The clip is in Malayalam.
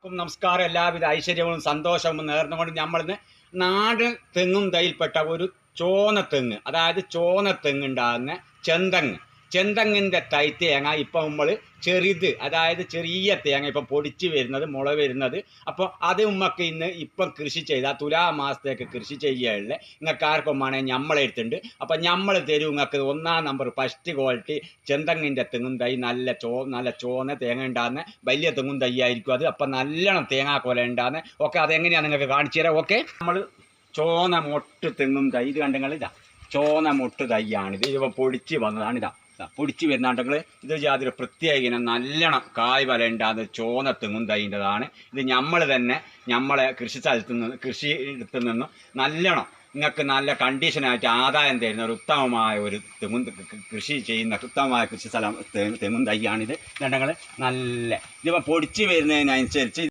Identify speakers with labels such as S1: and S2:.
S1: നമസ്കാരം. എല്ലാവിധ ഐശ്വര്യവും സന്തോഷവും നേർന്നുകൊണ്ട് നമ്മളിന്ന് നാടൻ തെങ്ങും തൈയിൽപ്പെട്ട ഒരു ചോന തെങ്ങ്, അതായത് ചോന തെങ്ങുണ്ടാകുന്ന ചെന്തങ്ങിൻ്റെ തൈ തേങ്ങ ഇപ്പം നമ്മൾ ചെറുത്, അതായത് ചെറിയ തേങ്ങ ഇപ്പം പൊടിച്ച് വരുന്നത്, മുള വരുന്നത്. അപ്പോൾ അത് ഉമ്മക്ക് ഇപ്പം കൃഷി ചെയ്താൽ തുലാമാസത്തേക്ക് കൃഷി ചെയ്യുകയുള്ള നിങ്ങൾക്ക് ആർക്കും വേണമെങ്കിൽ നമ്മളെടുത്തുണ്ട്. അപ്പം നമ്മൾ തരും നിങ്ങൾക്ക് 1-ാം നമ്പർ ഫസ്റ്റ് ക്വാളിറ്റി ചെന്തങ്ങിൻ്റെ തെങ്ങും തൈ, നല്ല ചോന്ന തേങ്ങ ഉണ്ടാകുന്ന വലിയ തെങ്ങും തൈ ആയിരിക്കും അത്. അപ്പം നല്ലോണം തേങ്ങാക്കൊല ഉണ്ടാകുന്ന. ഓക്കെ, അതെങ്ങനെയാണ് നിങ്ങൾക്ക് കാണിച്ചു തരാം. ഓക്കെ, നമ്മൾ ചോന്ന മൊട്ട് തെങ്ങും തൈ ഇത് കണ്ടെങ്കിൽ ഇതാ ചോന്ന മൊട്ട് തൈയാണിത്. ഇതിപ്പോൾ പൊടിച്ച് വന്നതാണിതാ, പൊടിച്ച് വരുന്നുണ്ടെങ്കിൽ ഇത് യാതൊരു പ്രത്യേക ഇനം നല്ലോണം കായ് വല ഉണ്ടാകുന്ന ചോന്ന തെങ്ങും തൈൻ്റെതാണ് ഇത്. നമ്മളെ കൃഷി എടുത്തു നിന്നും നല്ലോണം നിങ്ങൾക്ക് നല്ല കണ്ടീഷനായിട്ട് ആദായം തരുന്ന ഒരു ഉത്തമമായ ഒരു കൃഷി ചെയ്യുന്ന ഉത്തമമായ കൃഷി സ്ഥലം തെങ്ങും തൈയാണിത്. കണ്ടെങ്കിൽ ഇതിപ്പോൾ പൊടിച്ച് വരുന്നതിനനുസരിച്ച്